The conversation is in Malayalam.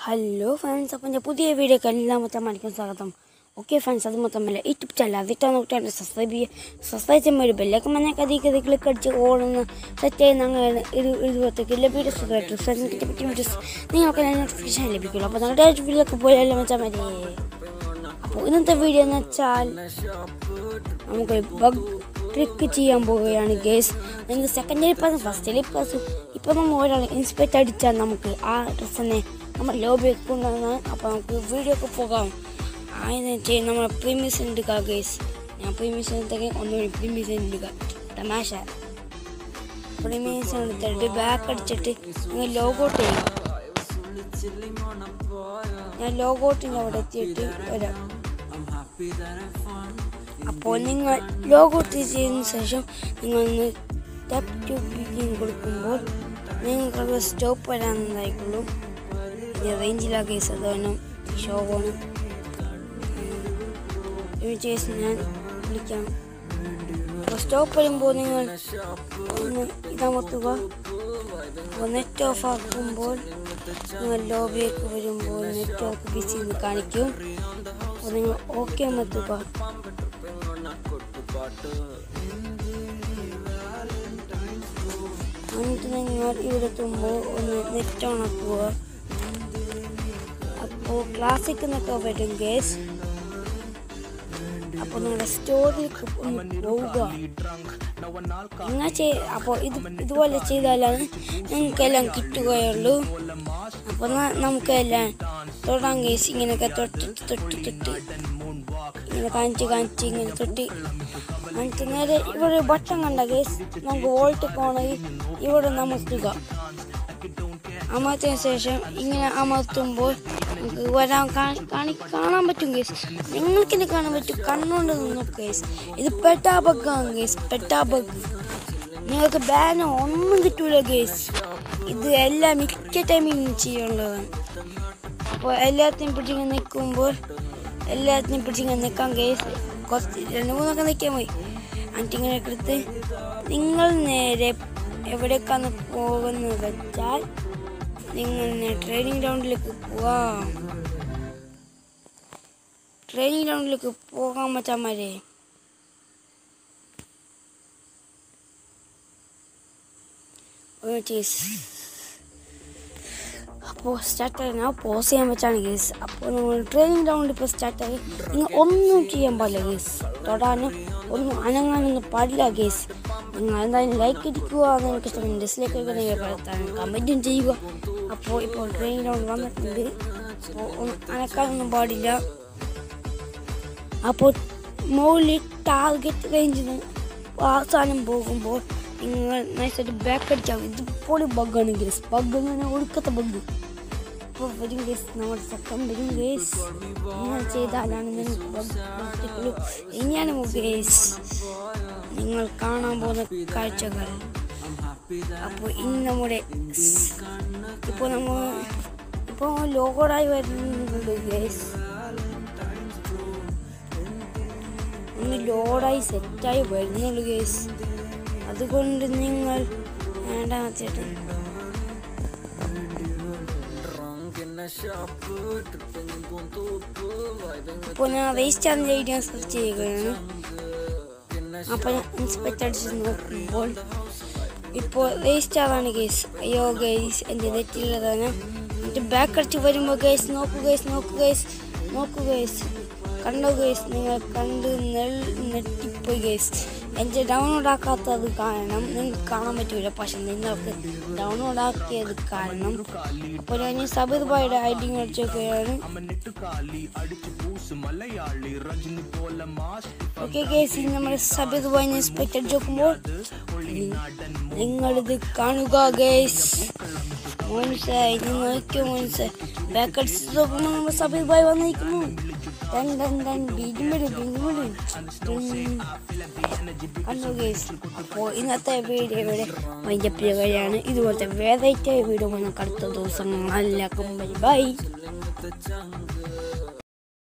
ഹലോ ഫ്രണ്ട്സ്, അപ്പം ഞാൻ പുതിയ വീഡിയോക്ക് എല്ലാമൊത്തം മണിക്കും സ്വാഗതം. ഓക്കെ ഫ്രണ്ട്സ്, അത് മൊത്തമല്ല യൂട്യൂബ് ചാനൽ അതിട്ടാണ് നോക്കിയിട്ട് സബ്സ്ക്രൈബ് ചെയ്യുമ്പോൾ ഒരു ബെല്ലൊക്കെ മഞ്ഞ കഥ ക്ലിക്ക് അടിച്ച് ഓടുന്ന സെറ്റ് ചെയ്യുന്ന അങ്ങനെ ഇരുപത്തൊക്കെ വീഡിയോസ് വീഡിയോസ് നിങ്ങൾക്ക് നോട്ടിഫിക്കേഷൻ ലഭിക്കുള്ളൂ. അപ്പോൾ നിങ്ങളുടെ വീഡിയോക്ക് പോയി എല്ലാം വെച്ചാൽ മതി. അപ്പോൾ ഇന്നത്തെ വീഡിയോ എന്ന് വെച്ചാൽ നമുക്ക് ബഗ് ട്രിക്ക് ചെയ്യാൻ പോവുകയാണ് ഗേസ്. നിങ്ങൾക്ക് സെക്കൻഡ് പാസും ഫസ്റ്റ് പാസും ഇപ്പോൾ നമ്മൾ ഒരാൾ ഇൻസ്പെക്ട് അടിച്ചാൽ നമുക്ക് ആ ഡ്രസ്സിനെ നമ്മൾ ലോബി കൊണ്ടുവന്ന്. അപ്പോൾ നമുക്ക് വീഡിയോ ഒക്കെ പോകാം. ആദ്യം ചെയ്യും നമ്മൾ പ്രീമിയസ് എടുക്കുക ഗേസ്. ഞാൻ പ്രീമിയസ് എടുത്തൊക്കെ ഒന്നുകൂടി പ്രീമിയസ് എടുക്കുക. തമാശ പ്രീമിയസ് എടുത്തിട്ട് ബാക്ക് അടിച്ചിട്ട് നിങ്ങൾ ലോഗൗട്ട് ചെയ്യുക. ഞാൻ ലോഗൗട്ടിൻ്റെ അവിടെ എത്തിയിട്ട് വരാം. അപ്പോൾ നിങ്ങൾ ലോഗൗട്ട് ചെയ്തതിന് ശേഷം നിങ്ങളൊന്ന് ടാപ്പ് ടു ബിഗിൻ കൊടുക്കുമ്പോൾ നിങ്ങൾക്ക് സ്റ്റോപ്പ് വരാനുണ്ടായിക്കുള്ളൂ. റേഞ്ചിലാ കേസ് അതാണ് ഷോവാണ്. ഞാൻ വിളിക്കാം. അപ്പോൾ സ്റ്റോപ്പ് വരുമ്പോൾ നിങ്ങൾ ഒന്ന് ഇതമർത്തുക. അപ്പോൾ നെറ്റ് ഓഫ് ആക്കുമ്പോൾ നിങ്ങൾ ലോബിയൊക്കെ വരുമ്പോൾ നെറ്റ് ഓഫ് ബിസി എന്ന് കാണിക്കും. അപ്പോൾ നിങ്ങൾ ഓക്കെ അമർത്തുക. എന്നിട്ട് നിങ്ങൾ ഇവിടെ എത്തുമ്പോൾ ഒന്ന് നെറ്റ് ഓൺ ആക്കുക. അപ്പോൾ ക്ലാസിക് എന്നൊക്കെ വരും ഗേസ്. അപ്പോൾ നിങ്ങളുടെ സ്റ്റോറിലേക്ക് ഒന്ന് പോവുക. അപ്പോൾ ഇതുപോലെ ചെയ്താലാണ് നിങ്ങൾക്കെല്ലാം കിട്ടുകയുള്ളൂ. അപ്പോൾ നമുക്കെല്ലാം തൊടാൻ ഗേസ്. ഇങ്ങനെയൊക്കെ തൊട്ട് ഇങ്ങനെ കാണിച്ച് ഇങ്ങനെ തൊട്ട് കാണിച്ച് നേരെ ഇവിടെ ബട്ടൺ കണ്ട ഗേസ്. നമുക്ക് വോൾട്ട് പോണെങ്കിൽ ഇവിടെ അമർത്തുക. അമർത്തിയതിനു ശേഷം ഇങ്ങനെ അമർത്തുമ്പോൾ നമുക്ക് കാണാൻ പറ്റും ഗേസ്. നിങ്ങൾക്കിത് കാണാൻ പറ്റും കണ്ണുകൊണ്ട് നോക്കുക ഗേസ്. ഇത് പെട്ടാ ബഗ്ഗാണ് ഗേസ്. പെട്ടാ ബഗ്. നിങ്ങൾക്ക് ബാനോ ഒന്നും കിട്ടൂല ഗേസ്. ഇത് എല്ലാം മിക്ക ടൈമിൽ ചെയ്യാനുള്ളതാണ്. അപ്പോൾ എല്ലാത്തിനും പിടിച്ചിങ്ങനെ നിൽക്കുമ്പോൾ എല്ലാത്തിനും പിടിച്ചിങ്ങനെ നിൽക്കാം ഗേസ്. കുറച്ച് 2-3 നിൽക്കാൻ പോയി. എന്നിട്ട് ഇങ്ങനെ എടുത്ത് നിങ്ങൾ നേരെ എവിടേക്കാണ് പോകുന്നത് വെച്ചാൽ നിങ്ങൾ ട്രെയിനിങ് ഗ്രൗണ്ടിലേക്ക് പോവാം. ട്രെയിനിങ് ഗ്രൗണ്ടിലേക്ക് പോകാൻ മച്ചാന്മാരെ. അപ്പോൾ സ്റ്റാർട്ടായി ഞാൻ പോസ് ചെയ്യാൻ വെച്ചാണ് ഗേസ്. അപ്പോൾ നമ്മൾ ട്രെയിനിങ് ഗ്രൗണ്ടിൽ ഇപ്പോൾ സ്റ്റാർട്ടായി. നിങ്ങൾ ഒന്നും ചെയ്യാൻ പാടില്ല ഗേസ്. തൊടാനും ഒന്നും അനങ്ങാനൊന്നും പാടില്ല ഗേസ്. നിങ്ങൾ എന്തായാലും ലൈക്ക് അടിക്കുക. നിങ്ങൾക്ക് ഇഷ്ടം ഡിസ്ലൈക്ക് ഒക്കെ നിങ്ങൾ പറത്താൻ കമൻറ്റും ചെയ്യുക. അപ്പോൾ ഇപ്പോൾ ട്രെയിനിങ് ഗ്രൗണ്ട് വന്നിട്ടുണ്ട്. അപ്പോൾ അനക്കാനൊന്നും പാടില്ല. അപ്പോൾ മുകളിൽ ടാർഗറ്റ് റേഞ്ചിന് അവസാനം പോകുമ്പോൾ നിങ്ങൾ നൈസായിട്ട് ബാക്ക് അടിച്ചാൽ ഇത് പൊളി ബഗ്ഗാണ് ഗേസ്. ബഗ് അങ്ങനെ ഒടുക്കത്തെ ബഗ്. അപ്പോൾ വരും ഗേസ്. നമ്മുടെ സെക്കൻഡ് വരും ഗേസ്. നിങ്ങൾ ചെയ്താലാണ് നിങ്ങൾക്ക് ബഗ്. ഇനിയാണ് ഗേസ് നിങ്ങൾ കാണാൻ പോകുന്ന കാഴ്ചകൾ. അപ്പോൾ ഇന്ന് നമ്മുടെ ഇപ്പോൾ ലോഗോഡായി വരുന്നുണ്ട് ഗേസ്. ഒന്ന് ലോഡായി സെറ്റായി വരുന്നുള്ളൂ ഗേസ്. അതുകൊണ്ട് നിങ്ങൾ വേണ്ട വെച്ചിട്ട് ഇപ്പോൾ ഞാൻ വേസ്റ്റ് ആണെന്ന് ഐഡിയ സെർച്ച് ചെയ്യുകയാണ്. അപ്പോൾ ഞാൻ ഇൻസ്പെക്ട് അടിച്ച് നോക്കുമ്പോൾ ഇപ്പോൾ വേസ്റ്റ് ആവാണ് ഗേസ്. അയ്യോ ഗേസ്, എൻ്റെ നെറ്റിലുള്ളതാണ്. എന്നിട്ട് ബാക്ക് അടിച്ച് വരുമ്പോൾ ഗേസ് നോക്കൂ ഗേസ്. കണ്ടോ ഗേസ്? നിങ്ങൾ കണ്ട് നെട്ടിപ്പോയി ഗേസ്. എൻ്റെ ഡൗൺലോഡ് ആക്കാത്തത് കാരണം നിങ്ങൾക്ക് കാണാൻ പറ്റില്ല. പക്ഷെ നിങ്ങൾക്ക് ഡൗൺലോഡ് ആക്കിയത് കാരണം. അപ്പോൾ ഞാൻ സബീർ ഭായിയുടെ ഐഡി അടിച്ചൊക്കെയാണ്. ഓക്കെ ഗേസ്, നമ്മുടെ സബീർ ഭായിനെ ഇൻസ്പെക്ട് അടിച്ച് നോക്കുമ്പോൾ നിങ്ങളിത് കാണുക ഗേസ്. മനസ്സിലായി നിങ്ങൾക്ക് മനസ്സിലായി. ബാക്ക് അടിച്ച് നോക്കുമ്പോൾ നമ്മൾ സബീർ ഭായി വന്നിരിക്കുന്നു. അപ്പോൾ ഇന്നത്തെ വീഡിയോ ഇവിടെ വൈൻഡപ്പ് ചെയ്യുകയാണ്. ഇതുപോലത്തെ വെറൈറ്റി വീഡിയോ നമുക്ക് അടുത്ത ദിവസം. എല്ലാവർക്കും ബൈ.